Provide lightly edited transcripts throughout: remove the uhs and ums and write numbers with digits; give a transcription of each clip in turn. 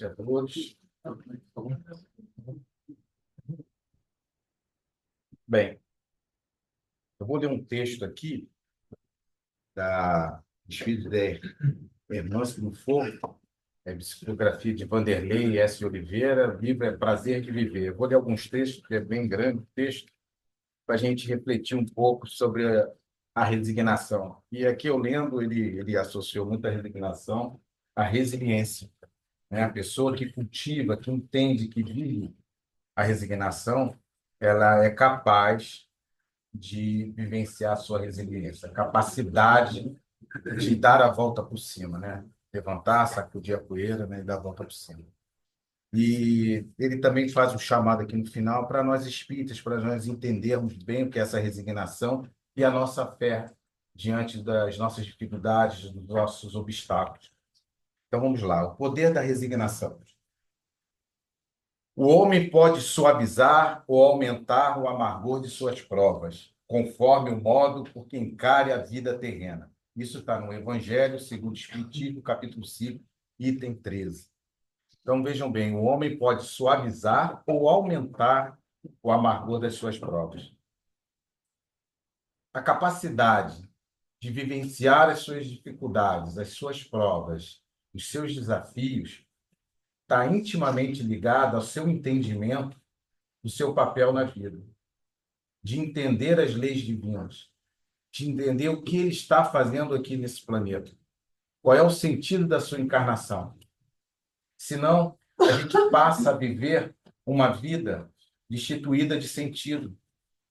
A todos. Bem, eu vou ler um texto aqui da Espírito de Hermâncio do Fogo, psicografia de Vanderlei S. Oliveira, livro é Prazer de Viver. Eu vou ler alguns textos, que é bem grande o texto, para a gente refletir um pouco sobre a resignação. E aqui eu lendo, ele associou muito a resignação à resiliência, né? A pessoa que cultiva, que entende, que vive a resignação, ela é capaz de vivenciar a sua resiliência, a capacidade de dar a volta por cima, né? Levantar, sacudir a poeira, né? E dar a volta por cima. E ele também faz um chamado aqui no final para nós espíritas, para nós entendermos bem o que é essa resignação e a nossa fé diante das nossas dificuldades, dos nossos obstáculos. Então vamos lá, o poder da resignação. O homem pode suavizar ou aumentar o amargor de suas provas, conforme o modo por que encare a vida terrena. Isso está no Evangelho segundo o Espiritismo, capítulo 5, item 13. Então, vejam bem, o homem pode suavizar ou aumentar o amargor das suas provas. A capacidade de vivenciar as suas dificuldades, as suas provas, os seus desafios, está intimamente ligada ao seu entendimento do seu papel na vida, de entender as leis divinas, de entender o que ele está fazendo aqui nesse planeta, qual é o sentido da sua encarnação. Senão, a gente passa a viver uma vida destituída de sentido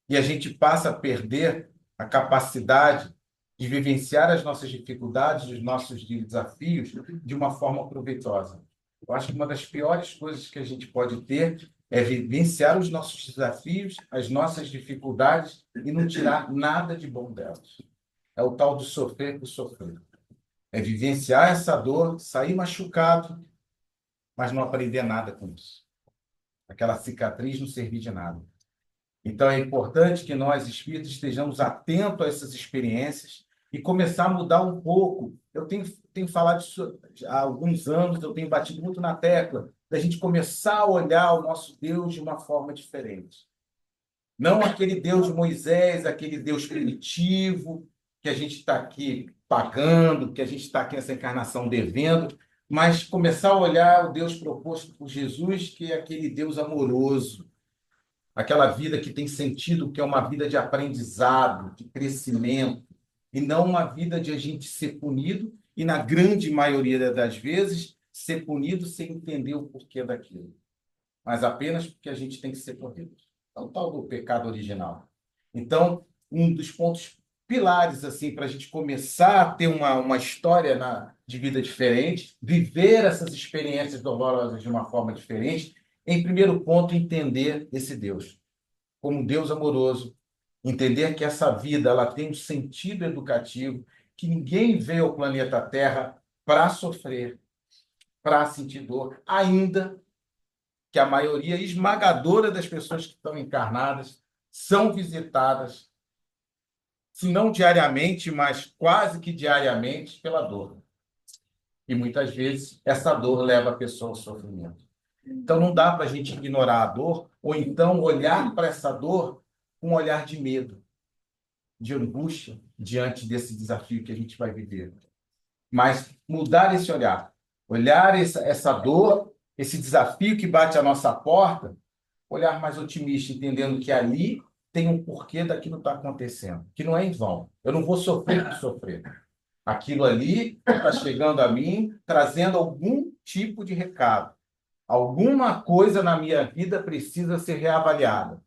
e a gente passa a perder a capacidade de vivenciar as nossas dificuldades, os nossos desafios de uma forma proveitosa. Eu acho que uma das piores coisas que a gente pode ter é vivenciar os nossos desafios, as nossas dificuldades e não tirar nada de bom delas. É o tal do sofrer por sofrer. É vivenciar essa dor, sair machucado, mas não aprender nada com isso. Aquela cicatriz não servir de nada. Então, é importante que nós, espíritos, estejamos atentos a essas experiências e começar a mudar um pouco. Eu tenho falado isso há alguns anos, eu tenho batido muito na tecla da gente começar a olhar o nosso Deus de uma forma diferente. Não aquele Deus de Moisés, aquele Deus primitivo, que a gente está aqui pagando, que a gente está aqui nessa encarnação devendo, mas começar a olhar o Deus proposto por Jesus, que é aquele Deus amoroso, aquela vida que tem sentido, que é uma vida de aprendizado, de crescimento, e não uma vida de a gente ser punido, e na grande maioria das vezes, ser punido sem entender o porquê daquilo, mas apenas porque a gente tem que ser punido. É o tal do pecado original. Então, um dos pontos pilares assim para a gente começar a ter uma história de vida diferente, viver essas experiências dolorosas de uma forma diferente, em primeiro ponto, entender esse Deus como um Deus amoroso, entender que essa vida ela tem um sentido educativo, que ninguém veio ao planeta Terra para sofrer, para sentir dor, ainda que a maioria esmagadora das pessoas que estão encarnadas são visitadas, se não diariamente, mas quase que diariamente, pela dor. E muitas vezes essa dor leva a pessoa ao sofrimento. Então não dá para a gente ignorar a dor, ou então olhar para essa dor com um olhar de medo, de angústia, diante desse desafio que a gente vai viver. Mas mudar esse olhar, olhar essa dor, esse desafio que bate à nossa porta, olhar mais otimista, entendendo que ali tem um porquê daquilo está acontecendo, que não é em vão. Eu não vou sofrer por sofrer. Aquilo ali está chegando a mim, trazendo algum tipo de recado. Alguma coisa na minha vida precisa ser reavaliada.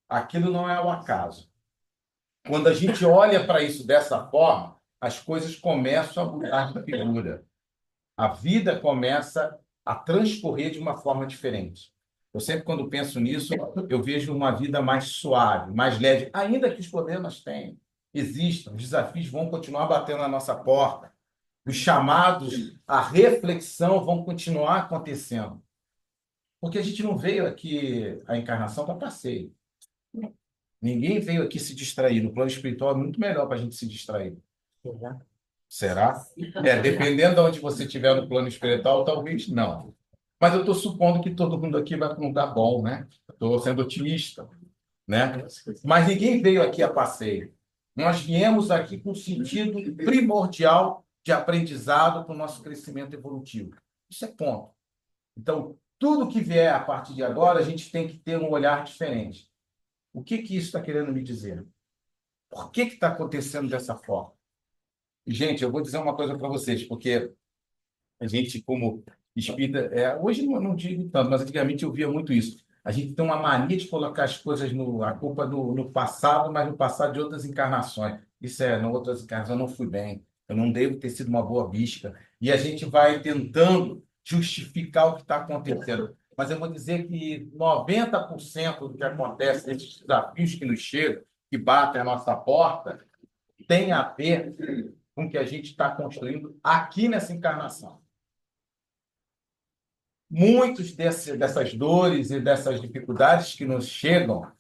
Aquilo não é o acaso. Quando a gente olha para isso dessa forma, as coisas começam a mudar de figura. A vida começa a transcorrer de uma forma diferente. Eu sempre, quando penso nisso, eu vejo uma vida mais suave, mais leve, ainda que os problemas tenham, existam, os desafios vão continuar batendo na nossa porta, os chamados à reflexão vão continuar acontecendo. Porque a gente não veio aqui, a encarnação para passeio. Ninguém veio aqui se distrair. No plano espiritual é muito melhor para a gente se distrair. Será? Dependendo de onde você estiver no plano espiritual, talvez não. Mas eu estou supondo que todo mundo aqui vai para um lugar bom, né? Estou sendo otimista, né? Mas ninguém veio aqui a passeio. Nós viemos aqui com sentido primordial de aprendizado para o nosso crescimento evolutivo. Isso é ponto. Então, tudo que vier a partir de agora, a gente tem que ter um olhar diferente. O que que isso está querendo me dizer? Por que está acontecendo dessa forma? Gente, eu vou dizer uma coisa para vocês, porque a gente, como espírita, hoje não digo tanto, mas antigamente eu via muito isso. A gente tem uma mania de colocar as coisas, a culpa no passado, mas no passado de outras encarnações. Isso em outras encarnações eu não fui bem, eu não devo ter sido uma boa bisca. E a gente vai tentando justificar o que está acontecendo. Mas eu vou dizer que 90% do que acontece, desses desafios que nos chegam, que batem a nossa porta, tem a ver com o que a gente está construindo aqui nessa encarnação. Muitos dessas dores e dessas dificuldades que nos chegam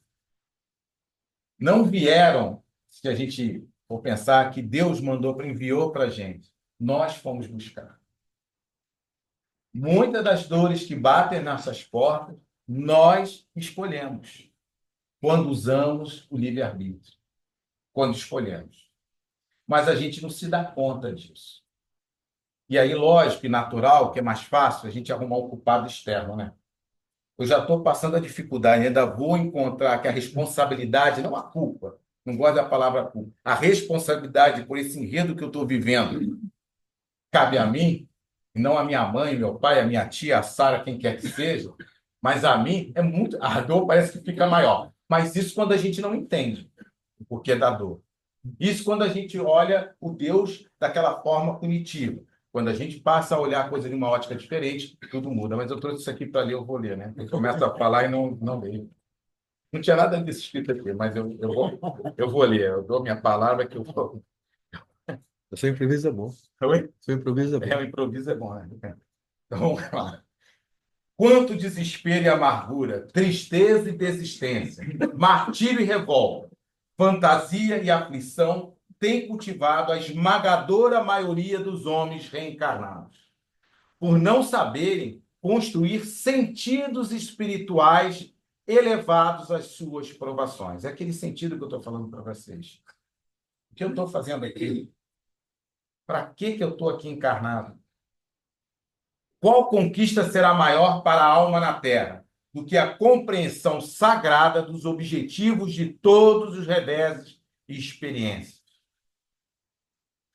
não vieram, se a gente for pensar que Deus enviou para a gente. Nós fomos buscar. Muitas das dores que batem nessas portas, nós escolhemos quando usamos o livre-arbítrio, quando escolhemos. Mas a gente não se dá conta disso. E aí, lógico e natural, que é mais fácil a gente arrumar um culpado externo, né? Eu já estou passando a dificuldade, ainda vou encontrar que a responsabilidade, não a culpa, não gosto da palavra culpa, a responsabilidade por esse enredo que eu estou vivendo cabe a mim, e não a minha mãe, meu pai, a minha tia, a Sara, quem quer que seja, mas a mim é muito. A dor parece que fica maior. Mas isso quando a gente não entende o porquê da dor. Isso quando a gente olha o Deus daquela forma punitiva. Quando a gente passa a olhar a coisa de uma ótica diferente, tudo muda. Mas eu trouxe isso aqui para ler, eu vou ler, né? Eu começo a falar e não leio. Não tinha nada disso escrito aqui, mas eu vou ler. Eu dou minha palavra que eu vou. O seu improviso é bom. Oi? O seu improviso é bom. O improviso é bom, né? Então, vamos lá. Quanto desespero e amargura, tristeza e desistência, martírio e revolta, fantasia e aflição têm cultivado a esmagadora maioria dos homens reencarnados, por não saberem construir sentidos espirituais elevados às suas provações. É aquele sentido que eu estou falando para vocês. O que eu estou fazendo aqui? Para que eu estou aqui encarnado? Qual conquista será maior para a alma na Terra do que a compreensão sagrada dos objetivos de todos os reveses e experiências?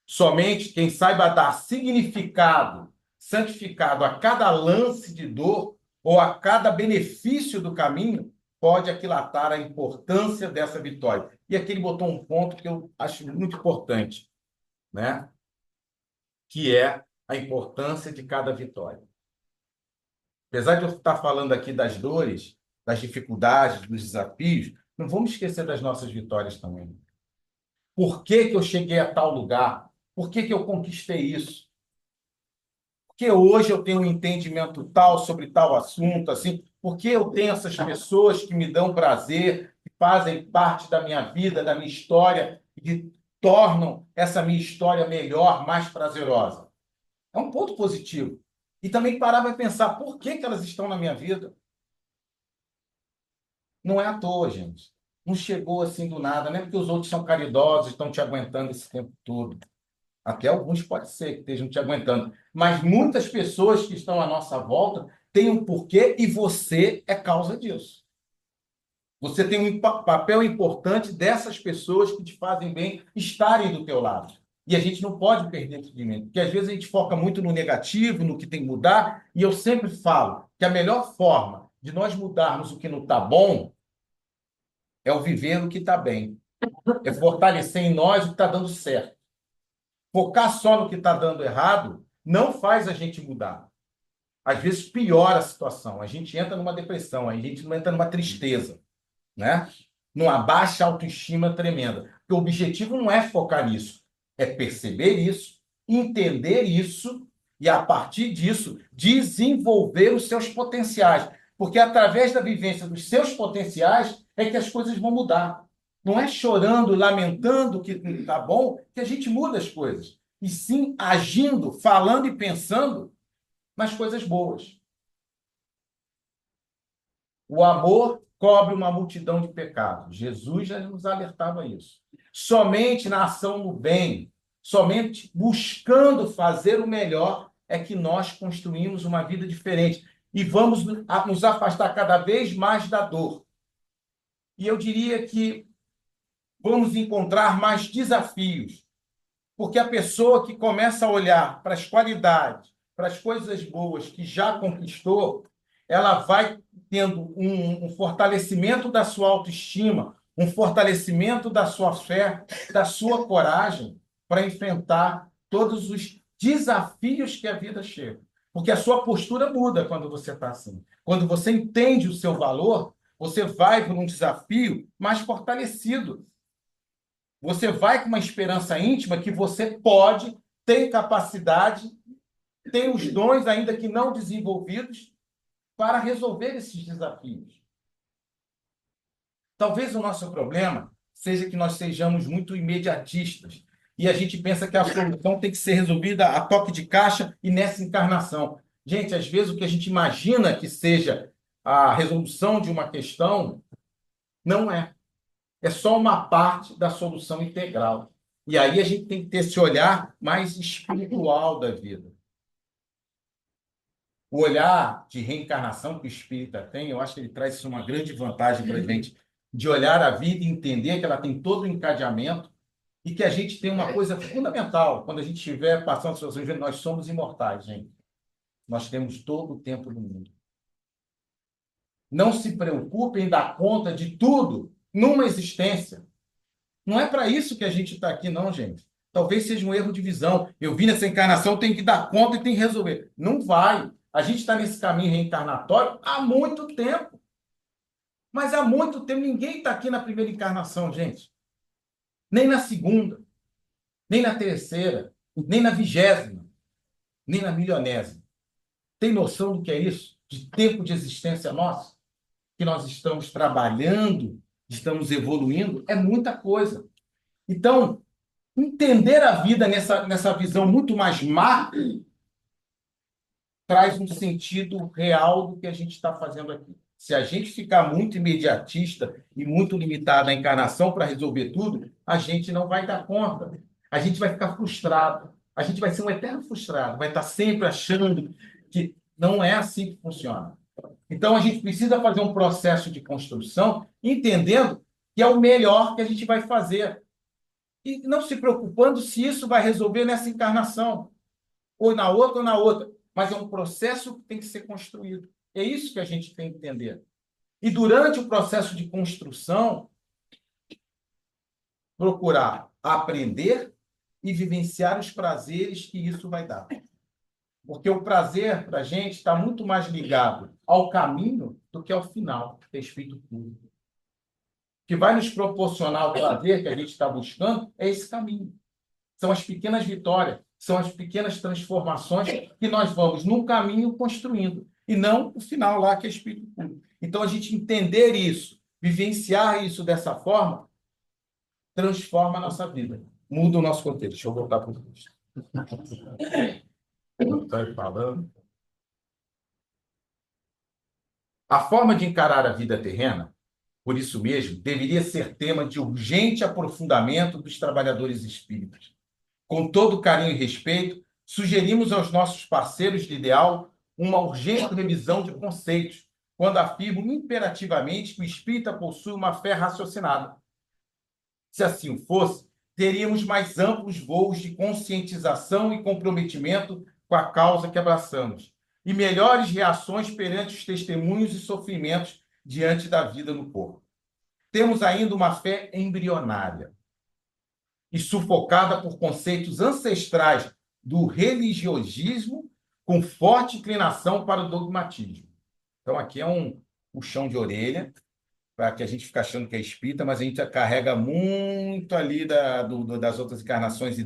Somente quem saiba dar significado, santificado a cada lance de dor ou a cada benefício do caminho, pode aquilatar a importância dessa vitória. E aqui ele botou um ponto que eu acho muito importante, né? Que é a importância de cada vitória. Apesar de eu estar falando aqui das dores, das dificuldades, dos desafios, não vamos esquecer das nossas vitórias também. Por que que eu cheguei a tal lugar? Por que que eu conquistei isso? Porque hoje eu tenho um entendimento tal sobre tal assunto, assim, porque eu tenho essas pessoas que me dão prazer, que fazem parte da minha vida, da minha história, e que tornam essa minha história melhor, mais prazerosa. É um ponto positivo. E também parar para pensar por que que elas estão na minha vida. Não é à toa, gente. Não chegou assim do nada, não é porque os outros são caridosos, estão te aguentando esse tempo todo. Até alguns pode ser que estejam te aguentando. Mas muitas pessoas que estão à nossa volta têm um porquê e você é causa disso. Você tem um papel importante dessas pessoas que te fazem bem estarem do teu lado. E a gente não pode perder esse momento, porque às vezes a gente foca muito no negativo, no que tem que mudar, e eu sempre falo que a melhor forma de nós mudarmos o que não está bom é o viver o que está bem. É fortalecer em nós o que está dando certo. Focar só no que está dando errado não faz a gente mudar. Às vezes piora a situação. A gente entra numa depressão, a gente entra numa tristeza, né? Numa baixa autoestima tremenda. Porque o objetivo não é focar nisso, é perceber isso, entender isso e, a partir disso, desenvolver os seus potenciais. Porque através da vivência dos seus potenciais é que as coisas vão mudar. Não é chorando, lamentando que não está bom, que a gente muda as coisas. e sim agindo, falando e pensando nas coisas boas. O amor cobre uma multidão de pecados. Jesus já nos alertava a isso. Somente na ação no bem, somente buscando fazer o melhor, é que nós construímos uma vida diferente e vamos nos afastar cada vez mais da dor. E eu diria que vamos encontrar mais desafios, porque a pessoa que começa a olhar para as qualidades, para as coisas boas que já conquistou, ela vai tendo um fortalecimento da sua autoestima, um fortalecimento da sua fé, da sua coragem para enfrentar todos os desafios que a vida chega. Porque a sua postura muda quando você está assim. Quando você entende o seu valor, você vai para um desafio mais fortalecido. Você vai com uma esperança íntima que você pode, tem capacidade, tem os dons ainda que não desenvolvidos para resolver esses desafios. Talvez o nosso problema seja que nós sejamos muito imediatistas e a gente pensa que a solução tem que ser resolvida a toque de caixa e nessa encarnação. Gente, às vezes o que a gente imagina que seja a resolução de uma questão não é. É só uma parte da solução integral. E aí a gente tem que ter esse olhar mais espiritual da vida. O olhar de reencarnação que o espírita tem, eu acho que ele traz uma grande vantagem para a gente, de olhar a vida e entender que ela tem todo o encadeamento e que a gente tem uma coisa fundamental. Quando a gente estiver passando situações, nós somos imortais, gente. Nós temos todo o tempo do mundo. Não se preocupem em dar conta de tudo numa existência. Não é para isso que a gente está aqui, não, gente. Talvez seja um erro de visão. Eu vim nessa encarnação, tenho que dar conta e tenho que resolver. Não vai. A gente está nesse caminho reencarnatório há muito tempo. Mas há muito tempo ninguém está aqui na primeira encarnação, gente. Nem na segunda, nem na terceira, nem na 20ª, nem na milionésima. Tem noção do que é isso? De tempo de existência nossa? Que nós estamos trabalhando, estamos evoluindo? É muita coisa. Então, entender a vida nessa visão muito mais macro traz um sentido real do que a gente está fazendo aqui. Se a gente ficar muito imediatista e muito limitado à encarnação para resolver tudo, a gente não vai dar conta. A gente vai ficar frustrado. A gente vai ser um eterno frustrado. Vai estar sempre achando que não é assim que funciona. Então, a gente precisa fazer um processo de construção entendendo que é o melhor que a gente vai fazer. E não se preocupando se isso vai resolver nessa encarnação, ou na outra, ou na outra. Mas é um processo que tem que ser construído. É isso que a gente tem que entender. E durante o processo de construção, procurar aprender e vivenciar os prazeres que isso vai dar. Porque o prazer, para a gente, está muito mais ligado ao caminho do que ao final, ter feito tudo. O que vai nos proporcionar o prazer que a gente está buscando é esse caminho. São as pequenas vitórias, são as pequenas transformações que nós vamos num caminho construindo, e não o final lá que é espírito puro. Então, a gente entender isso, vivenciar isso dessa forma, transforma a nossa vida, muda o nosso contexto. Deixa eu voltar para o texto. Estou falando. A forma de encarar a vida terrena, por isso mesmo, deveria ser tema de urgente aprofundamento dos trabalhadores espíritas. Com todo carinho e respeito, sugerimos aos nossos parceiros de ideal uma urgente revisão de conceitos, quando afirmo imperativamente que o espírita possui uma fé raciocinada. Se assim fosse, teríamos mais amplos voos de conscientização e comprometimento com a causa que abraçamos, e melhores reações perante os testemunhos e sofrimentos diante da vida no corpo. Temos ainda uma fé embrionária e sufocada por conceitos ancestrais do religiosismo, com forte inclinação para o dogmatismo. Então, aqui é um puxão de orelha, para que a gente fique achando que é espírita, mas a gente carrega muito ali das outras encarnações e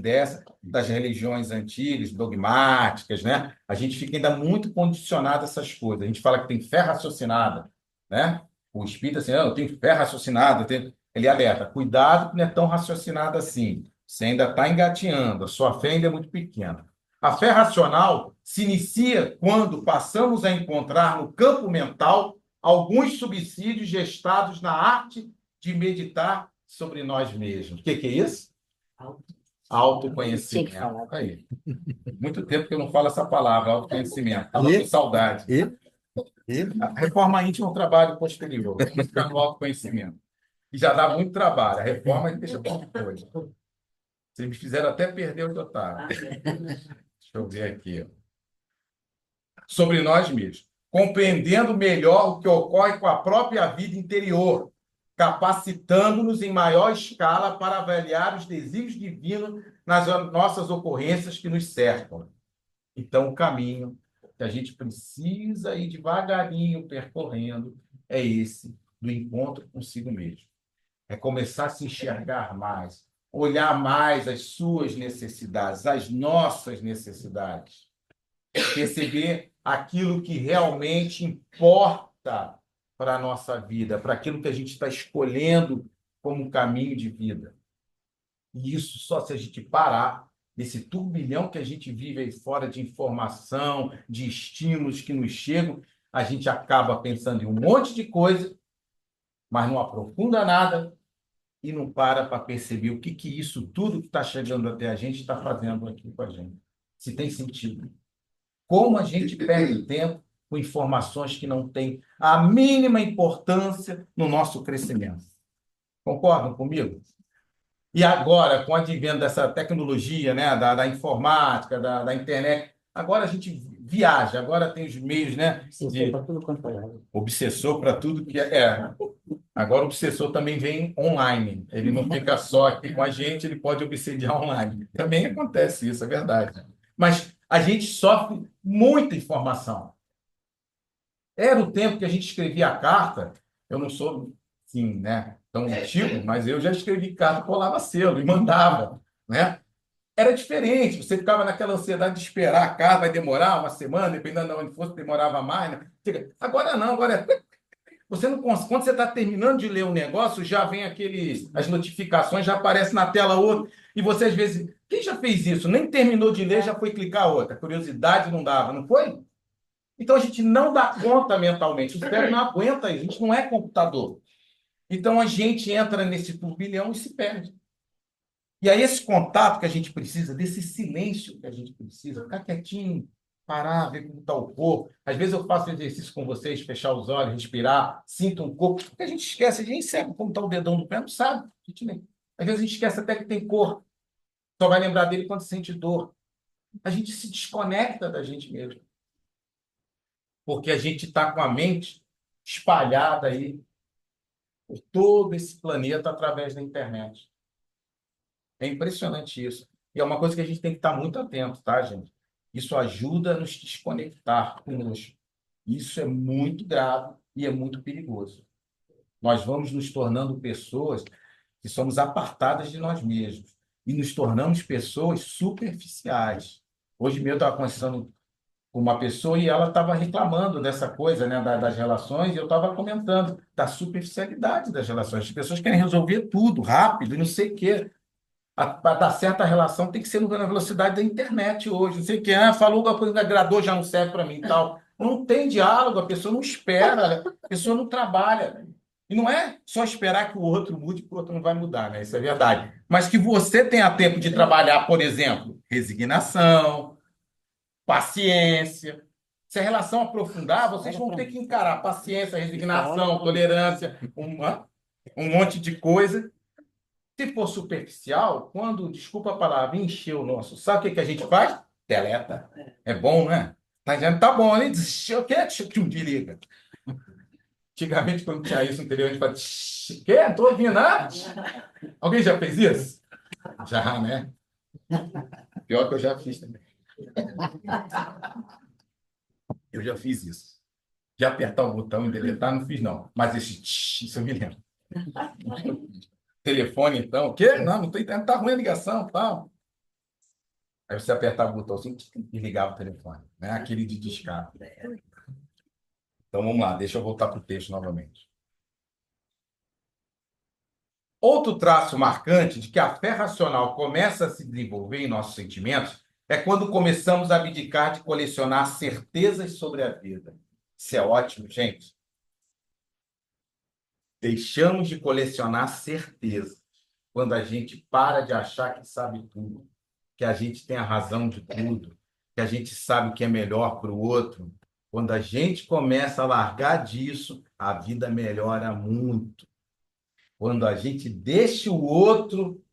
das religiões antigas, dogmáticas, né? A gente fica ainda muito condicionado a essas coisas. A gente fala que tem fé raciocinada, né? O espírita assim, eu tenho fé raciocinada, ele alerta, cuidado que não é tão raciocinado assim. Você ainda está engatinhando, a sua fé ainda é muito pequena. A fé racional se inicia quando passamos a encontrar no campo mental alguns subsídios gestados na arte de meditar sobre nós mesmos. O que é isso? Autoconhecimento. Aí. Muito tempo que eu não falo essa palavra, autoconhecimento. Estava com saudade. A reforma íntima é um trabalho posterior. Vamos ficar no autoconhecimento. E já dá muito trabalho. A reforma deixa pouca coisa. Vocês me fizeram até perder onde eu estava. Deixa eu ver aqui. Sobre nós mesmos. Compreendendo melhor o que ocorre com a própria vida interior, capacitando-nos em maior escala para avaliar os desígnios divinos nas nossas ocorrências que nos cercam. Então, o caminho que a gente precisa ir devagarinho percorrendo é esse do encontro consigo mesmo. É começar a se enxergar mais, olhar mais as suas necessidades, as nossas necessidades, perceber aquilo que realmente importa para a nossa vida, para aquilo que a gente está escolhendo como um caminho de vida. E isso só se a gente parar nesse turbilhão que a gente vive aí fora de informação, de estímulos que nos chegam, a gente acaba pensando em um monte de coisa, mas não aprofunda nada e não para perceber o que isso tudo que está chegando até a gente está fazendo aqui com a gente. Se tem sentido. Como a gente perde tempo com informações que não têm a mínima importância no nosso crescimento. Concordam comigo? E agora, com o advento dessa tecnologia, né, da informática, da internet, agora a gente viaja, agora tem os meios, né, de obsessor para tudo que é. Agora o obsessor também vem online. Ele não fica só aqui com a gente, ele pode obsediar online. Também acontece isso, é verdade. Mas a gente sofre muita informação. Era o tempo que a gente escrevia a carta. Eu não sou, sim, né, tão antigo, mas eu já escrevi carta, colava selo e mandava, né? Era diferente. Você ficava naquela ansiedade de esperar a carta, vai demorar uma semana, dependendo de onde fosse, demorava mais, né? Agora não, agora você não consegue. Quando você está terminando de ler um negócio, já vem as notificações, já aparece na tela outra, e você às vezes, quem já fez isso? Nem terminou de ler, já foi clicar outra. Curiosidade não dava, não foi? Então a gente não dá conta mentalmente. O cérebro não aguenta isso. A gente não é computador. Então a gente entra nesse turbilhão e se perde. E aí esse contato que a gente precisa, desse silêncio que a gente precisa, ficar quietinho, parar, ver como está o corpo. Às vezes eu faço exercício com vocês, fechar os olhos, respirar, sinto um corpo, porque a gente esquece, a gente sabe como está o dedão do pé, não sabe. A gente nem... Às vezes a gente esquece até que tem cor. Só vai lembrar dele quando sente dor. A gente se desconecta da gente mesmo. Porque a gente está com a mente espalhada aí por todo esse planeta através da internet. É impressionante isso. E é uma coisa que a gente tem que estar muito atento, tá, gente? Isso ajuda a nos desconectar conosco. Isso é muito grave e é muito perigoso. Nós vamos nos tornando pessoas que somos apartadas de nós mesmos e nos tornamos pessoas superficiais. Hoje mesmo eu estava conversando com uma pessoa e ela estava reclamando dessa coisa, né, das relações, e eu estava comentando da superficialidade das relações. As pessoas querem resolver tudo rápido e não sei o quê. Para dar certa relação tem que ser na velocidade da internet hoje. Não sei o que, falou alguma coisa que agradou, já não serve para mim e tal. Não tem diálogo, a pessoa não espera, a pessoa não trabalha. E não é só esperar que o outro mude, que o outro não vai mudar, né? Isso é verdade. Mas que você tenha tempo de trabalhar, por exemplo, resignação, paciência. Se a relação aprofundar, vocês vão ter que encarar paciência, resignação, tolerância, um monte de coisa. Se for superficial, quando, desculpa a palavra, encheu o nosso, sabe o que a gente faz? Deleta. É bom, não é? Tá dizendo, tá bom, né? O que? Desliga. Antigamente, quando tinha isso no interior, a gente fala, o quê? Tô ouvindo, né? Alguém já fez isso? Já, né? Pior que eu já fiz também. Eu já fiz isso. De apertar o botão e deletar, não fiz, não. Mas isso eu me lembro. Telefone, então, o quê? Não, não tô entendendo, tá ruim a ligação, tal. Aí você apertava o botão assim e ligava o telefone, né? Aquele de descarga. Então vamos lá, deixa eu voltar para o texto novamente. Outro traço marcante de que a fé racional começa a se desenvolver em nossos sentimentos é quando começamos a abdicar de colecionar certezas sobre a vida. Isso é ótimo, gente. Deixamos de colecionar certezas quando a gente para de achar que sabe tudo, que a gente tem a razão de tudo, que a gente sabe o que é melhor para o outro. Quando a gente começa a largar disso, a vida melhora muito. Quando a gente deixa o outro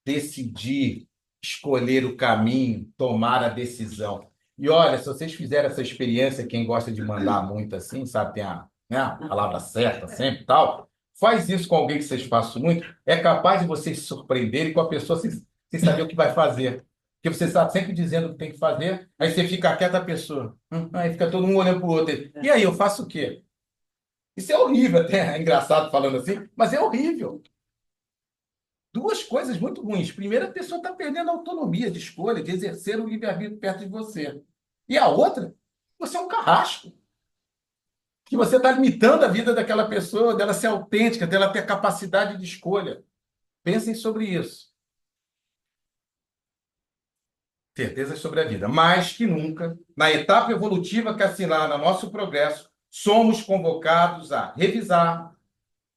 decidir, escolher o caminho, tomar a decisão. E olha, se vocês fizeram essa experiência, quem gosta de mandar muito assim, sabe, tem a, né, a palavra certa sempre e tal, faz isso com alguém que vocês façam muito, é capaz de vocês se surpreenderem com a pessoa sem saber o que vai fazer. Porque você está sempre dizendo o que tem que fazer, aí você fica quieta a pessoa. Aí fica todo um olhando para o outro. E aí, eu faço o quê? Isso é horrível, até é engraçado falando assim, mas é horrível. Duas coisas muito ruins. Primeiro, a pessoa está perdendo a autonomia de escolha, de exercer o livre-arbítrio perto de você. E a outra, você é um carrasco. Que você está limitando a vida daquela pessoa, dela ser autêntica, dela ter capacidade de escolha. Pensem sobre isso. Certezas sobre a vida. Mais que nunca, na etapa evolutiva que assinala nosso progresso, somos convocados a revisar,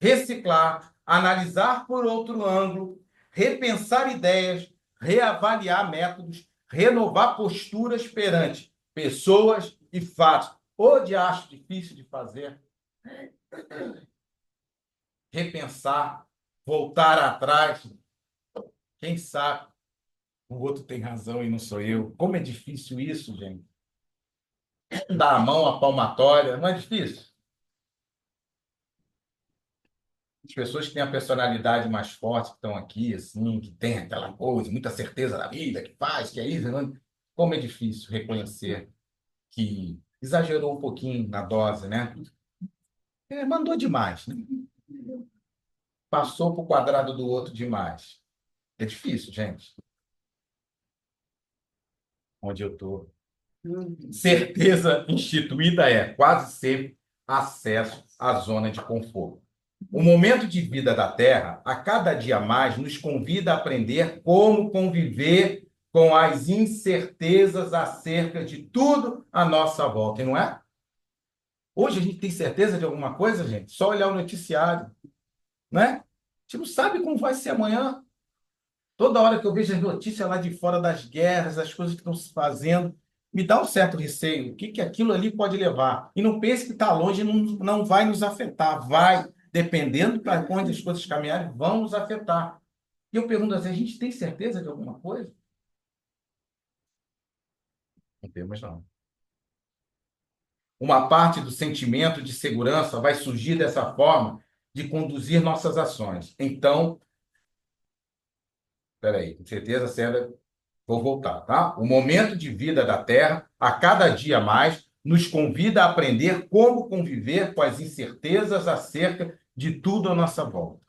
reciclar, analisar por outro ângulo, repensar ideias, reavaliar métodos, renovar posturas perante pessoas e fatos. Ou de acho difícil de fazer, repensar, voltar atrás. Quem sabe o outro tem razão e não sou eu. Como é difícil isso, gente. Dar a mão à palmatória, não é difícil? As pessoas que têm a personalidade mais forte, que estão aqui, assim, que tem aquela coisa, muita certeza da vida, que faz, que é isso, não... Como é difícil reconhecer que exagerou um pouquinho na dose, né? Mandou demais, né? Passou para o quadrado do outro demais. É difícil, gente. Onde eu estou. Certeza instituída é quase sempre acesso à zona de conforto. O momento de vida da Terra, a cada dia mais, nos convida a aprender como conviver com as incertezas acerca de tudo à nossa volta, e não é? Hoje a gente tem certeza de alguma coisa, gente? Só olhar o noticiário, né? A gente não sabe como vai ser amanhã. Toda hora que eu vejo as notícias lá de fora das guerras, as coisas que estão se fazendo, me dá um certo receio. O que que aquilo ali pode levar? E não pense que está longe e não vai nos afetar. Vai, dependendo para onde as coisas caminharem, vão nos afetar. E eu pergunto assim, a gente tem certeza de alguma coisa? Não temos, não. Uma parte do sentimento de segurança vai surgir dessa forma de conduzir nossas ações. Então, peraí, com certeza, Sandra, vou voltar, tá? O momento de vida da Terra, a cada dia mais, nos convida a aprender como conviver com as incertezas acerca de tudo à nossa volta.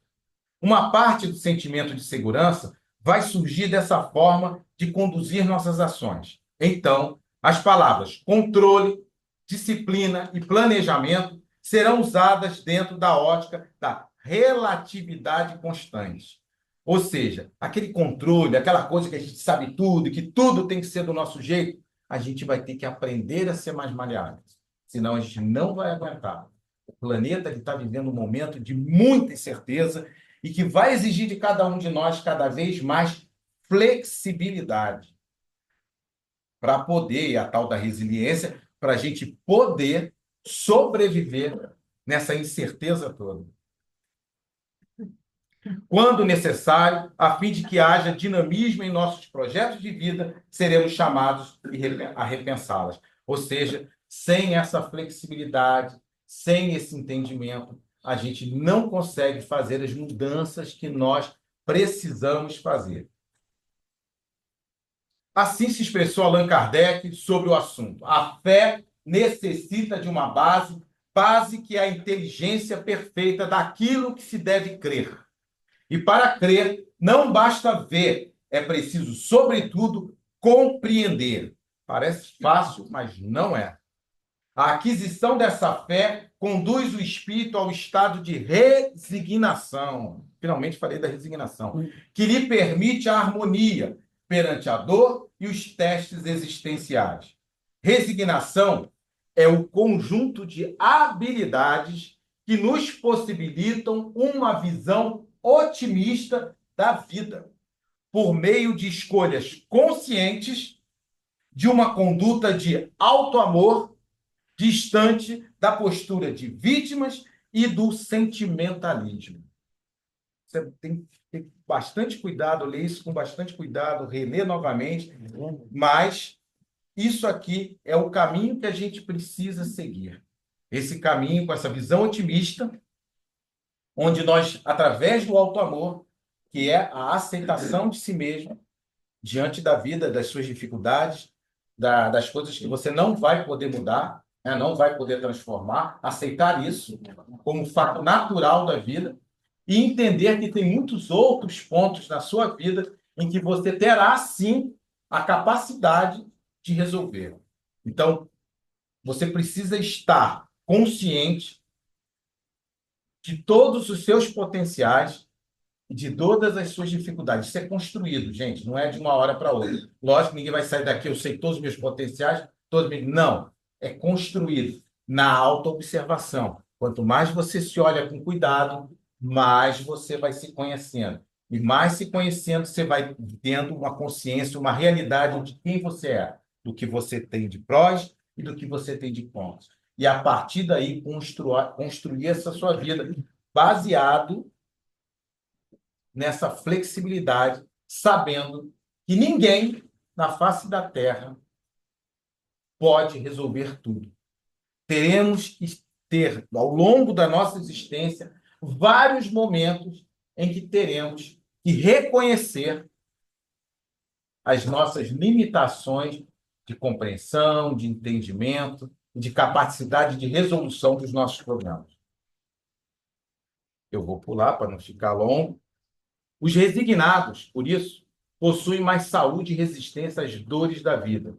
Uma parte do sentimento de segurança vai surgir dessa forma de conduzir nossas ações. Então, as palavras controle, disciplina e planejamento serão usadas dentro da ótica da relatividade constante. Ou seja, aquele controle, aquela coisa que a gente sabe tudo e que tudo tem que ser do nosso jeito, a gente vai ter que aprender a ser mais maleável. Senão a gente não vai aguentar. O planeta está vivendo um momento de muita incerteza e que vai exigir de cada um de nós cada vez mais flexibilidade para poder, e a tal da resiliência, para a gente poder sobreviver nessa incerteza toda. Quando necessário, a fim de que haja dinamismo em nossos projetos de vida, seremos chamados a repensá-las. Ou seja, sem essa flexibilidade, sem esse entendimento, a gente não consegue fazer as mudanças que nós precisamos fazer. Assim se expressou Allan Kardec sobre o assunto. A fé necessita de uma base que é a inteligência perfeita daquilo que se deve crer. E para crer, não basta ver, é preciso, sobretudo, compreender. Parece fácil, mas não é. A aquisição dessa fé conduz o espírito ao estado de resignação. finalmente falei da resignação, que lhe permite a harmonia perante a dor e os testes existenciais. Resignação é o conjunto de habilidades que nos possibilitam uma visão otimista da vida, por meio de escolhas conscientes de uma conduta de auto-amor distante da postura de vítimas e do sentimentalismo. Você tem que ter bastante cuidado, ler isso com bastante cuidado, reler novamente, mas isso aqui é o caminho que a gente precisa seguir. Esse caminho com essa visão otimista, onde nós, através do auto-amor, que é a aceitação de si mesmo, diante da vida, das suas dificuldades, das coisas que você não vai poder mudar, né, não vai poder transformar, aceitar isso como um fato natural da vida e entender que tem muitos outros pontos na sua vida em que você terá, sim, a capacidade de resolver. Então, você precisa estar consciente de todos os seus potenciais e de todas as suas dificuldades. Isso é construído, gente, não é de uma hora para outra. Lógico que ninguém vai sair daqui, eu sei todos os meus potenciais, Não, é construído na autoobservação. Quanto mais você se olha com cuidado, mais você vai se conhecendo. E mais se conhecendo, você vai tendo uma consciência, uma realidade de quem você é, do que você tem de prós e do que você tem de contras. E a partir daí, construir essa sua vida baseado nessa flexibilidade, sabendo que ninguém na face da Terra pode resolver tudo. Teremos que ter, ao longo da nossa existência, vários momentos em que teremos que reconhecer as nossas limitações de compreensão, de entendimento, de capacidade de resolução dos nossos problemas. Eu vou pular para não ficar longo. Os resignados, por isso, possuem mais saúde e resistência às dores da vida.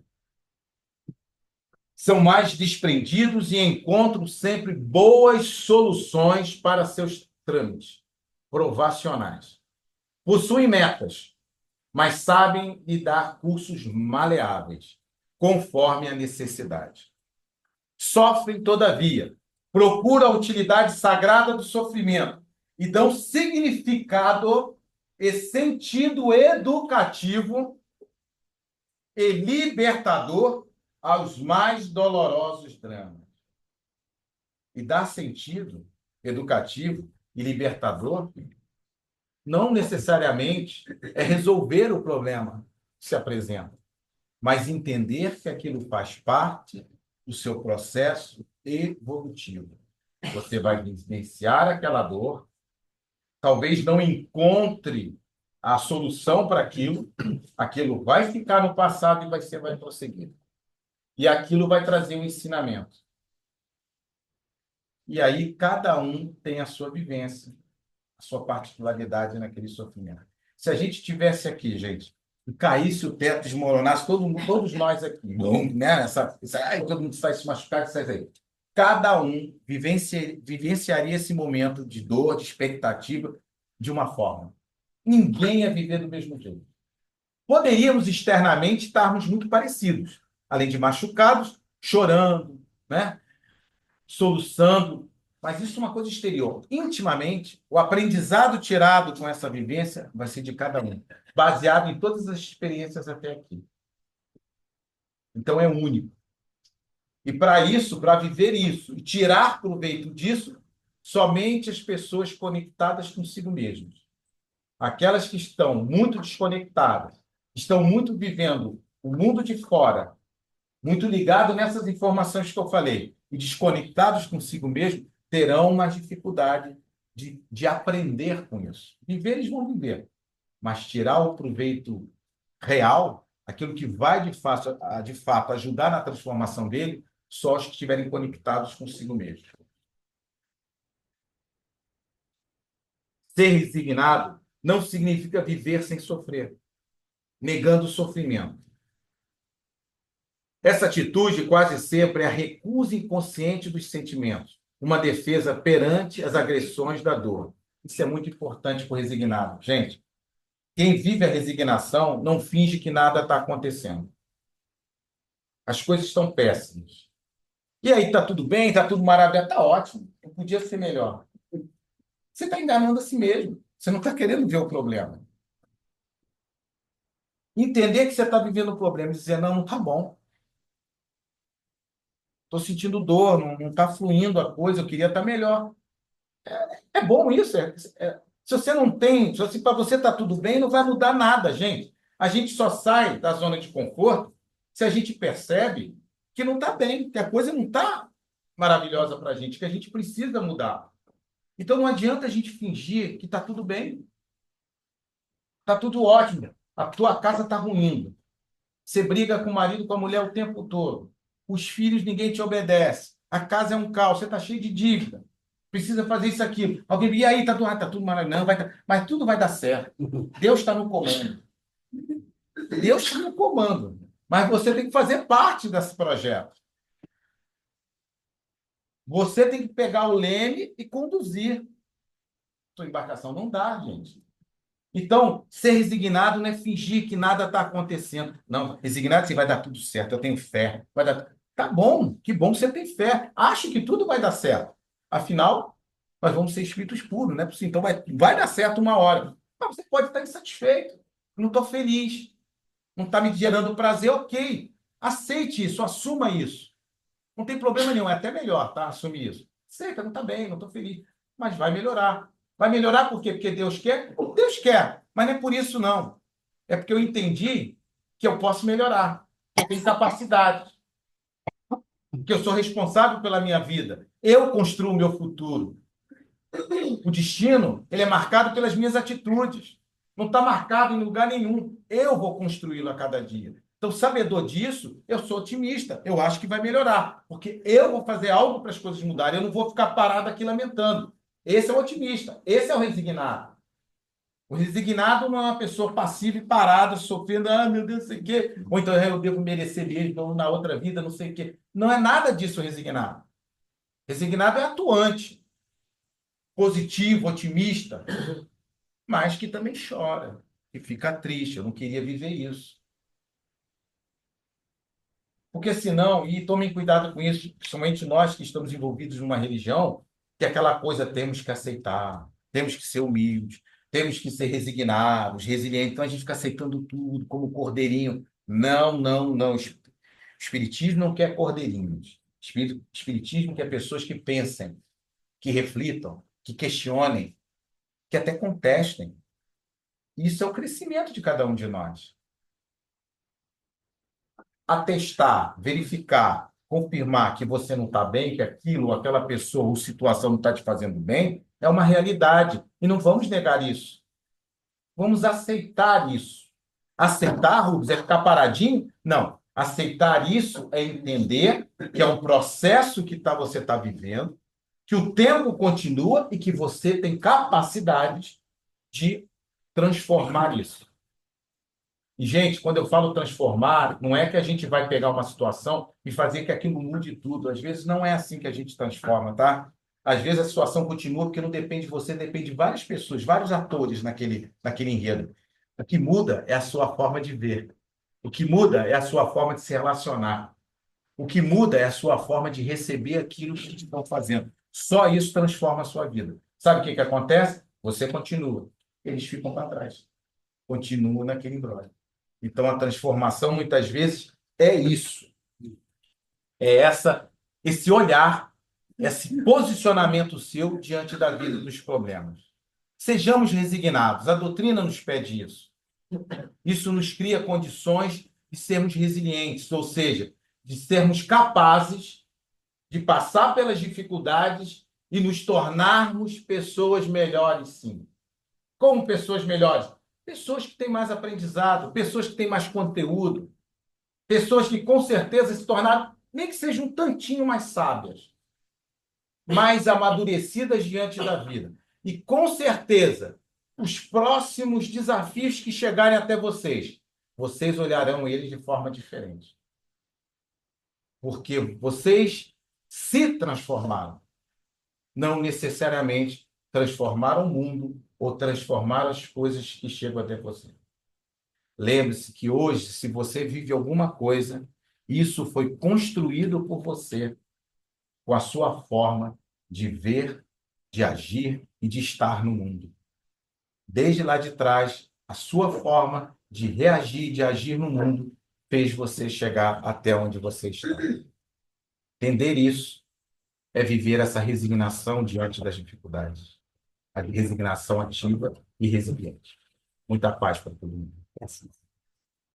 São mais desprendidos e encontram sempre boas soluções para seus trâmites provacionais. Possuem metas, mas sabem lhe dar cursos maleáveis, conforme a necessidade. Sofrem, todavia, procuram a utilidade sagrada do sofrimento e dão significado e sentido educativo e libertador aos mais dolorosos dramas. E dar sentido educativo e libertador não necessariamente é resolver o problema que se apresenta, mas entender que aquilo faz parte do seu processo evolutivo. Você vai vivenciar aquela dor, talvez não encontre a solução para aquilo vai ficar no passado e você vai prosseguir. E aquilo vai trazer um ensinamento. E aí cada um tem a sua vivência, a sua particularidade naquele sofrimento. Se a gente tivesse aqui, gente, e caísse o teto, desmoronasse, todos nós aqui, né? Todo mundo sai se machucar, sai aí. Cada um vivenciaria esse momento de dor, de expectativa, de uma forma. Ninguém ia viver do mesmo jeito. Poderíamos externamente estarmos muito parecidos, além de machucados, chorando, né? Soluçando, mas isso é uma coisa exterior. Intimamente, o aprendizado tirado com essa vivência vai ser de cada um, baseado em todas as experiências até aqui. Então é único. E para isso, para viver isso e tirar proveito disso, somente as pessoas conectadas consigo mesmas. Aquelas que estão muito desconectadas, estão muito vivendo o mundo de fora, muito ligado nessas informações que eu falei, e desconectados consigo mesmo, terão mais dificuldade de aprender com isso. Viver, eles vão viver, mas tirar o proveito real, aquilo que vai de fato ajudar na transformação dele, só os que estiverem conectados consigo mesmo. Ser resignado não significa viver sem sofrer, negando o sofrimento. Essa atitude quase sempre é a recusa inconsciente dos sentimentos, uma defesa perante as agressões da dor. Isso é muito importante para o resignado. Gente, quem vive a resignação não finge que nada está acontecendo. As coisas estão péssimas. E aí, está tudo bem? Está tudo maravilhoso? Está ótimo. Não podia ser melhor. Você está enganando a si mesmo. Você não está querendo ver o problema. Entender que você está vivendo o problema e dizer, não, não está bom. Estou sentindo dor, não está fluindo a coisa, eu queria estar melhor. É bom isso. Se você não tem, se para você está tudo bem, não vai mudar nada, gente. A gente só sai da zona de conforto se a gente percebe que não está bem, que a coisa não está maravilhosa para a gente, que a gente precisa mudar. Então não adianta a gente fingir que está tudo bem, está tudo ótimo, a tua casa está ruindo. Você briga com o marido, com a mulher o tempo todo. Os filhos, ninguém te obedece. A casa é um caos, você está cheio de dívida. Precisa fazer isso aqui. Alguém, e aí, tá tudo maravilhoso. Não, mas tudo vai dar certo. Deus está no comando. Deus está no comando. Mas você tem que fazer parte desse projeto. Você tem que pegar o leme e conduzir. Sua embarcação não dá, gente. Então, ser resignado não é fingir que nada está acontecendo. Não, resignado assim, vai dar tudo certo, eu tenho fé. Vai dar... Tá bom, que bom que você tem fé. Acho que tudo vai dar certo. Afinal, nós vamos ser espíritos puros, né? Então vai dar certo uma hora. Mas você pode estar insatisfeito. Não estou feliz. Não está me gerando prazer, ok. Aceite isso, assuma isso. Não tem problema nenhum, é até melhor, tá? Assumir isso. Aceita, não está bem, não estou feliz. Mas vai melhorar. Vai melhorar por quê? Porque Deus quer? Deus quer, mas não é por isso, não. É porque eu entendi que eu posso melhorar, que eu tenho capacidade, que eu sou responsável pela minha vida. Eu construo o meu futuro. O destino, ele é marcado pelas minhas atitudes. Não está marcado em lugar nenhum. Eu vou construí-lo a cada dia. Então, sabedor disso, eu sou otimista. Eu acho que vai melhorar, porque eu vou fazer algo para as coisas mudarem. Eu não vou ficar parado aqui lamentando. Esse é o otimista. Esse é o resignado. O resignado não é uma pessoa passiva e parada, sofrendo, ah, meu Deus, não sei o quê. Ou então eu devo merecer mesmo, ou na outra vida, não sei o quê. Não é nada disso resignado. Resignado é atuante, positivo, otimista, mas que também chora, que fica triste. Eu não queria viver isso. Porque senão, e tomem cuidado com isso, principalmente nós que estamos envolvidos numa religião, que é aquela coisa temos que aceitar, temos que ser humildes, temos que ser resignados, resilientes. Então a gente fica aceitando tudo como cordeirinho. Não, não, não. O Espiritismo não quer cordeirinhos. Espiritismo quer pessoas que pensem, que reflitam, que questionem, que até contestem. Isso é o crescimento de cada um de nós. Atestar, verificar, confirmar que você não está bem, que aquilo, aquela pessoa ou situação não está te fazendo bem, é uma realidade. E não vamos negar isso. Vamos aceitar isso. Aceitar, Rubens, é ficar paradinho? Não. Aceitar isso é entender que é um processo que você está vivendo, que o tempo continua e que você tem capacidades de transformar isso. E, gente, quando eu falo transformar, não é que a gente vai pegar uma situação e fazer que aquilo mude tudo. Às vezes não é assim que a gente transforma, tá? Às vezes a situação continua porque não depende de você, depende de várias pessoas, vários atores naquele enredo. O que muda é a sua forma de ver. O que muda é a sua forma de se relacionar. O que muda é a sua forma de receber aquilo que estão fazendo. Só isso transforma a sua vida. Sabe o que acontece? Você continua. Eles ficam para trás. Continuam naquele embrolho. Então, a transformação, muitas vezes, é isso. É esse olhar, esse posicionamento seu diante da vida dos problemas. Sejamos resignados. A doutrina nos pede isso. Isso nos cria condições de sermos resilientes, ou seja, de sermos capazes de passar pelas dificuldades e nos tornarmos pessoas melhores, sim. Como pessoas melhores? Pessoas que têm mais aprendizado, pessoas que têm mais conteúdo, pessoas que com certeza se tornaram, nem que sejam um tantinho mais sábias, mais amadurecidas diante da vida. E com certeza, os próximos desafios que chegarem até vocês, vocês olharão eles de forma diferente. Porque vocês se transformaram, não necessariamente transformar o mundo ou transformar as coisas que chegam até você. Lembre-se que hoje, se você vive alguma coisa, isso foi construído por você com a sua forma de ver, de agir e de estar no mundo. Desde lá de trás, a sua forma de reagir, de agir no mundo, fez você chegar até onde você está. Entender isso é viver essa resignação diante das dificuldades. A resignação ativa e resiliente. Muita paz para todo mundo.